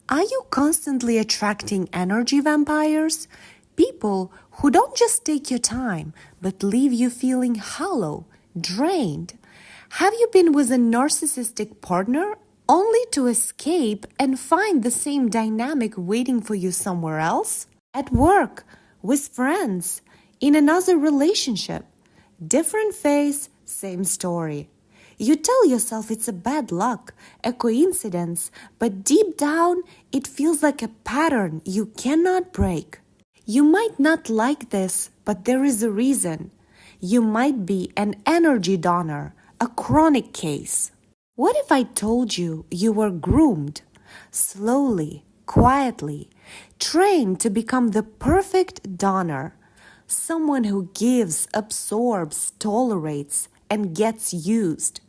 Are you constantly attracting energy vampires? People who don't just take your time, but leave you feeling hollow, drained. Have you been with a narcissistic partner only to escape and find the same dynamic waiting for you somewhere else? At work, with friends, in another relationship. Different face, same story. You tell yourself it's a bad luck, a coincidence, but deep down it feels like a pattern you cannot break. You might not like this, but there is a reason. You might be an energy donor, a chronic case. What if I told you you were groomed, slowly, quietly, trained to become the perfect donor? Someone who gives, absorbs, tolerates, and gets used.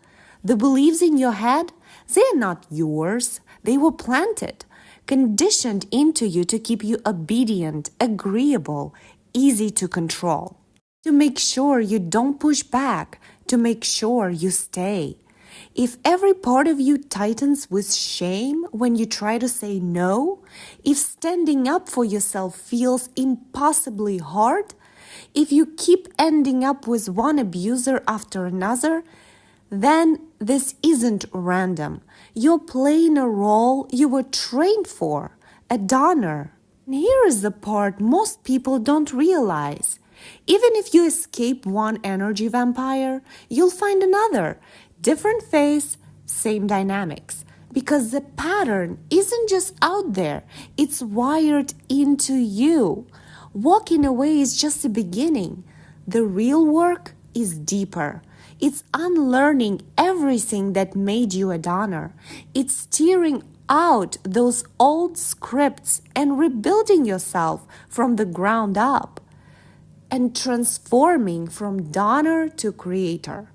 The beliefs in your head, they're not yours. They were planted, conditioned into you to keep you obedient, agreeable, easy to control. To make sure you don't push back, to make sure you stay. If every part of you tightens with shame when you try to say no, if standing up for yourself feels impossibly hard, if you keep ending up with one abuser after another, then this isn't random. You're playing a role you were trained for, a donor. And here is the part most people don't realize. Even if you escape one energy vampire, you'll find another. Different face, same dynamics. Because the pattern isn't just out there, it's wired into you. Walking away is just the beginning. The real work is deeper. It's unlearning everything that made you a donor. It's steering out those old scripts and rebuilding yourself from the ground up and transforming from donor to creator.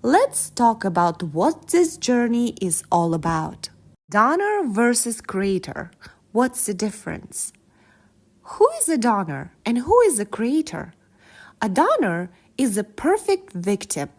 Let's talk about what this journey is all about. Donor versus creator. What's the difference? Who is a donor and who is a creator? A donor is a perfect victim,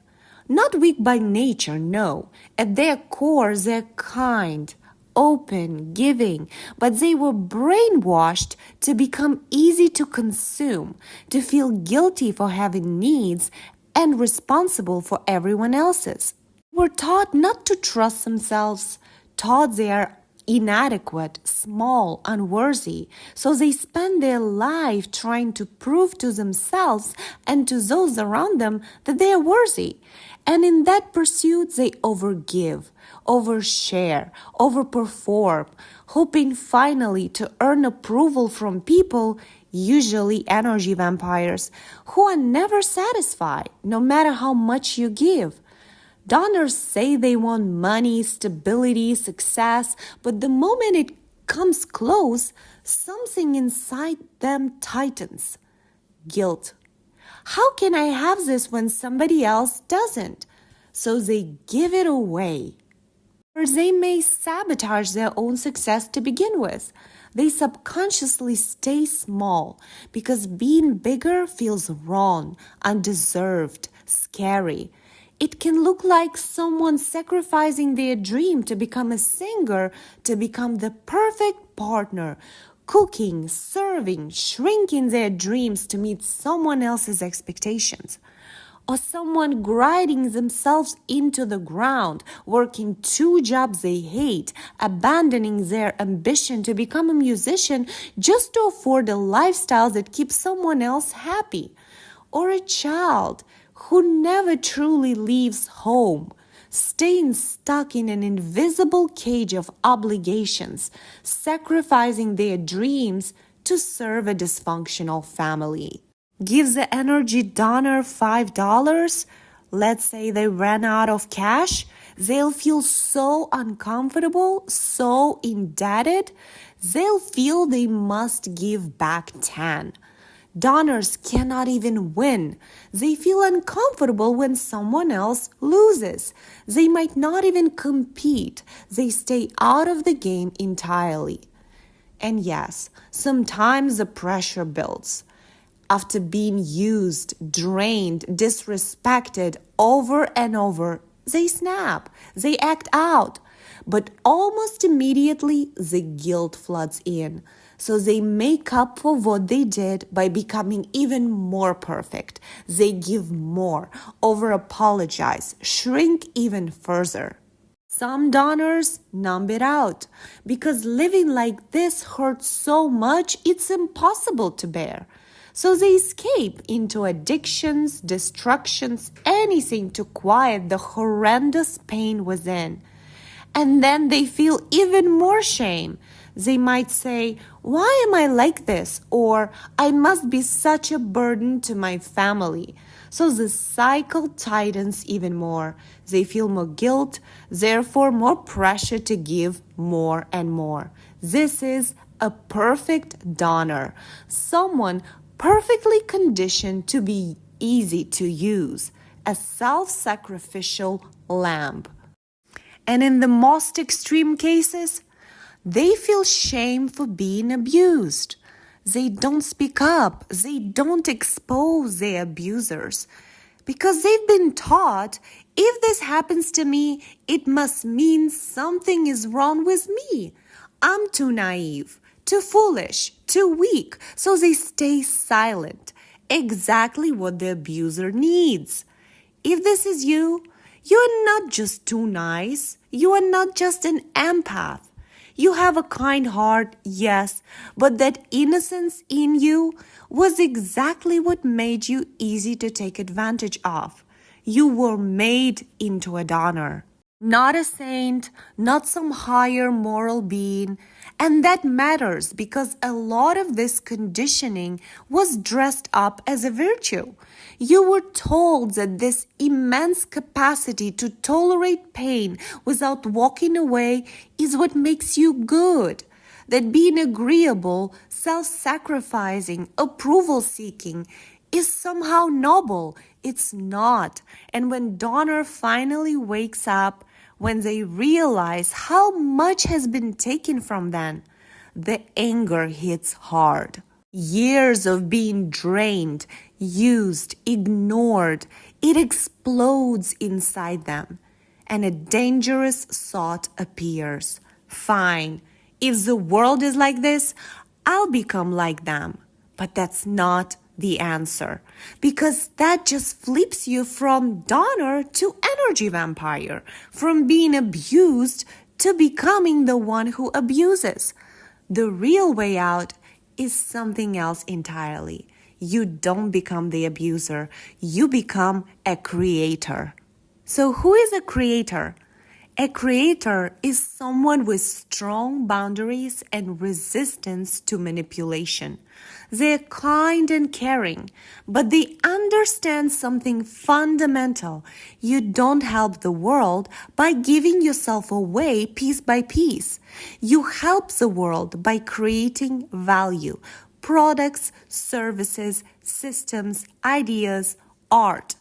not weak by nature, no. At their core, they're kind, open, giving, but they were brainwashed to become easy to consume, to feel guilty for having needs and responsible for everyone else's. Were taught not to trust themselves, taught they are inadequate, small, unworthy, so they spend their life trying to prove to themselves and to those around them that they are worthy. And in that pursuit, they overgive, overshare, overperform, hoping finally to earn approval from people, usually energy vampires, who are never satisfied, no matter how much you give. Donors say they want money, stability, success, but the moment it comes close, something inside them tightens. Guilt. How can I have this when somebody else doesn't? So they give it away. Or they may sabotage their own success to begin with. They subconsciously stay small because being bigger feels wrong, undeserved, scary. It can look like someone sacrificing their dream to become a singer, to become the perfect partner, cooking, serving, shrinking their dreams to meet someone else's expectations. Or someone grinding themselves into the ground, working 2 jobs they hate, abandoning their ambition to become a musician just to afford a lifestyle that keeps someone else happy. Or a child who never truly leaves home, staying stuck in an invisible cage of obligations, sacrificing their dreams to serve a dysfunctional family. Give the energy donor $5. Let's say they ran out of cash. They'll feel so uncomfortable, so indebted. They'll feel they must give back 10. Donors cannot even win. They feel uncomfortable when someone else loses. They might not even compete. They stay out of the game entirely. And yes, sometimes the pressure builds. After being used, drained, disrespected over and over, they snap. They act out. but almost immediately the guilt floods in. So they make up for what they did by becoming even more perfect. They give more, over apologize, shrink even further. Some donors numb it out because living like this hurts so much it's impossible to bear. So they escape into addictions, destructions, anything to quiet the horrendous pain within. And then they feel even more shame. They might say, "Why am I like this?" Or "I must be such a burden to my family." So the cycle tightens even more. They feel more guilt, therefore more pressure to give more and more. This is a perfect donor, someone perfectly conditioned to be easy to use, a self-sacrificial lamb. And in the most extreme cases, they feel shame for being abused. They don't speak up. They don't expose their abusers because they've been taught if this happens to me, it must mean something is wrong with me. I'm too naive, too foolish, too weak. So they stay silent. Exactly what the abuser needs. If this is you, you're not just too nice. You are not just an empath. You have a kind heart, yes, but that innocence in you was exactly what made you easy to take advantage of. You were made into a donor. Not a saint, not some higher moral being. And that matters because a lot of this conditioning was dressed up as a virtue. You were told that this immense capacity to tolerate pain without walking away is what makes you good. That being agreeable, self-sacrificing, approval-seeking is somehow noble. It's not. And when donor finally wakes up, when they realize how much has been taken from them, the anger hits hard. Years of being drained, used, ignored, it explodes inside them. And a dangerous thought appears. Fine, if the world is like this, I'll become like them. But that's not the answer, because that just flips you from donor to energy vampire, from being abused to becoming the one who abuses. The real way out is something else entirely. You don't become the abuser, you become a creator. So who is a creator? A creator is someone with strong boundaries and resistance to manipulation. They're kind and caring, but they understand something fundamental. You don't help the world by giving yourself away piece by piece. You help the world by creating value, products, services, systems, ideas, art.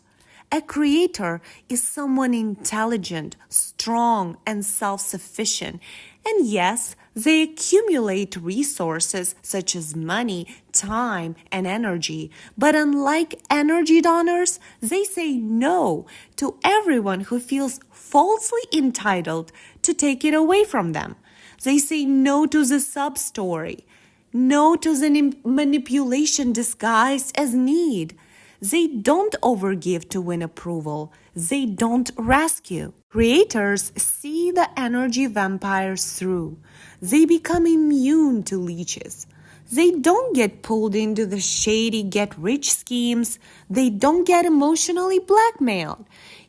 A creator is someone intelligent, strong, and self-sufficient. And yes, they accumulate resources such as money, time, and energy. But unlike energy donors, they say no to everyone who feels falsely entitled to take it away from them. They say no to the sub-story, no to the manipulation disguised as need. They don't overgive to win approval. They don't rescue. Creators see the energy vampires through. They become immune to leeches. They don't get pulled into the shady get-rich schemes. They don't get emotionally blackmailed.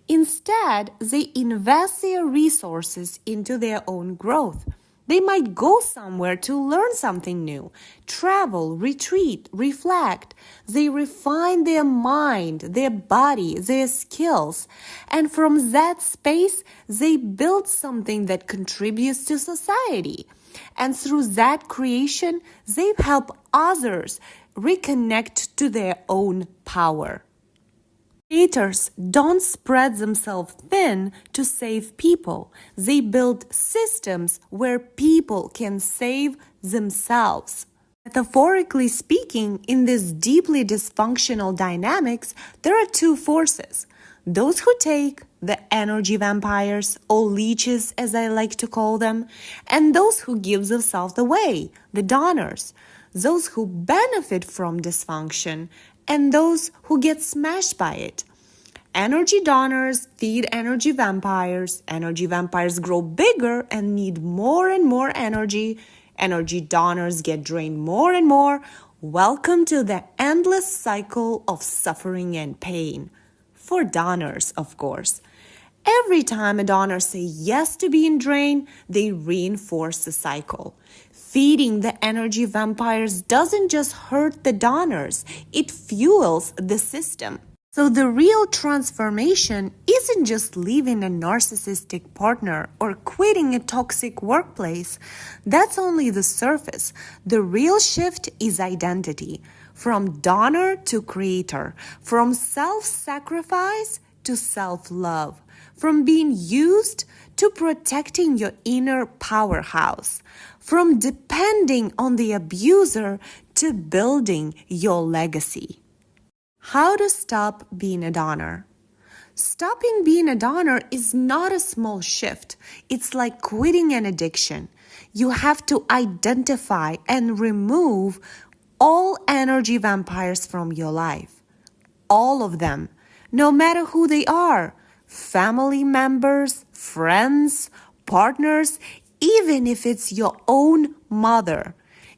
Instead, they invest their resources into their own growth. They might go somewhere to learn something new, travel, retreat, reflect. They refine their mind, their body, their skills. And from that space, they build something that contributes to society. And through that creation, they help others reconnect to their own power. Creators don't spread themselves thin to save people. They build systems where people can save themselves. Metaphorically speaking, in this deeply dysfunctional dynamics, there are two forces. Those who take, the energy vampires, or leeches as I like to call them, and those who give themselves away, the donors, those who benefit from dysfunction, and those who get smashed by it. Energy donors feed energy vampires. Energy vampires grow bigger and need more and more energy. Energy donors get drained more and more. Welcome to the endless cycle of suffering and pain. For donors, of course. Every time a donor says yes to being drained, they reinforce the cycle. Feeding the energy vampires doesn't just hurt the donors, it fuels the system. So the real transformation isn't just leaving a narcissistic partner or quitting a toxic workplace. That's only the surface. The real shift is identity. From donor to creator. From self-sacrifice to self-love. From being used to protecting your inner powerhouse. From depending on the abuser to building your legacy. How to stop being a donor. Stopping being a donor is not a small shift. It's like quitting an addiction. You have to identify and remove all energy vampires from your life. All of them, no matter who they are. Family members, friends, partners, even if it's your own mother.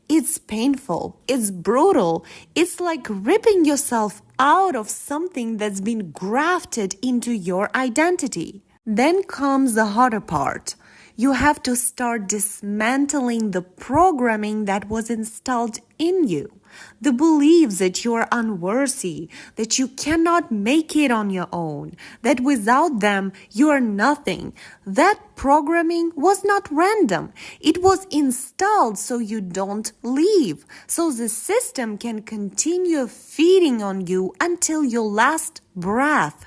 It's painful. It's brutal. It's like ripping yourself out of something that's been grafted into your identity. Then comes the harder part. You have to start dismantling the programming that was installed in you. The beliefs that you are unworthy, that you cannot make it on your own, that without them you are nothing. That programming was not random. It was installed so you don't leave, so the system can continue feeding on you until your last breath.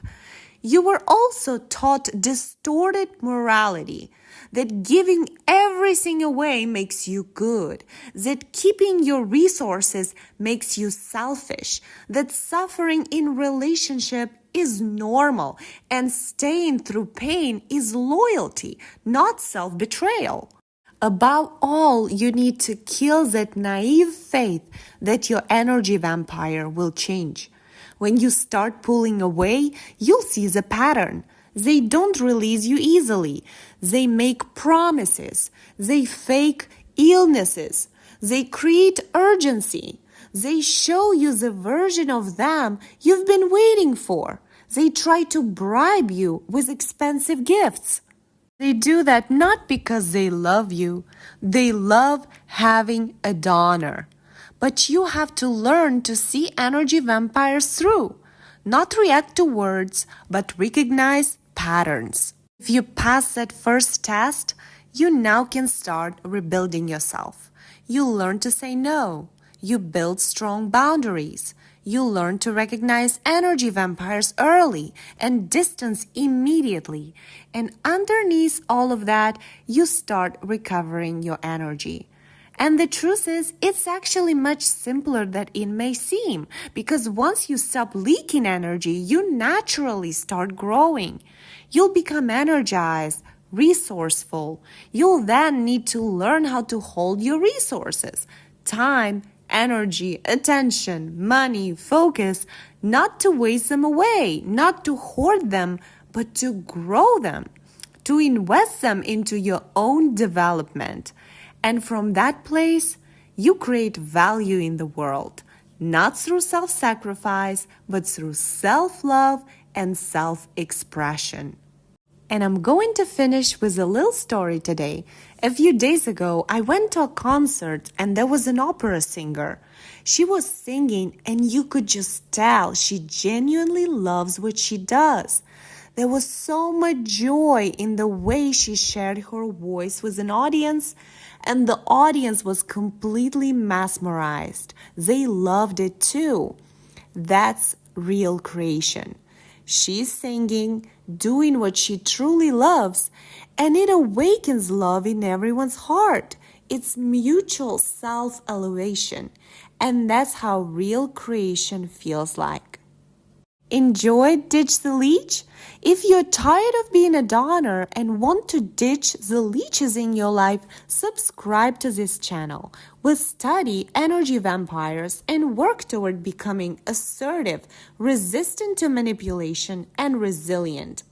You were also taught distorted morality, that giving everything away makes you good, that keeping your resources makes you selfish, that suffering in relationship is normal, and staying through pain is loyalty, not self-betrayal. Above all, you need to kill that naive faith that your energy vampire will change. When you start pulling away, you'll see the pattern. They don't release you easily. They make promises. They fake illnesses. They create urgency. They show you the version of them you've been waiting for. They try to bribe you with expensive gifts. They do that not because they love you. They love having a donor. But you have to learn to see energy vampires through. Not react to words, but recognize patterns. If you pass that first test, you now can start rebuilding yourself. You learn to say no. You build strong boundaries. You learn to recognize energy vampires early and distance immediately. And underneath all of that, you start recovering your energy. And the truth is, it's actually much simpler than it may seem, because once you stop leaking energy, you naturally start growing. You'll become energized, resourceful. You'll then need to learn how to hold your resources, time, energy, attention, money, focus, not to waste them away, not to hoard them, but to grow them, to invest them into your own development. And from that place, you create value in the world, not through self-sacrifice, but through self-love and self-expression. And I'm going to finish with a little story today. A few days ago, I went to a concert and there was an opera singer. She was singing and you could just tell she genuinely loves what she does. There was so much joy in the way she shared her voice with an audience, and the audience was completely mesmerized. They loved it too. That's real creation. She's singing, doing what she truly loves, and it awakens love in everyone's heart. It's mutual self-elevation, and that's how real creation feels like. Enjoyed Ditch the Leech? If you're tired of being a donor and want to ditch the leeches in your life, subscribe to this channel. We'll study energy vampires and work toward becoming assertive, resistant to manipulation, and resilient.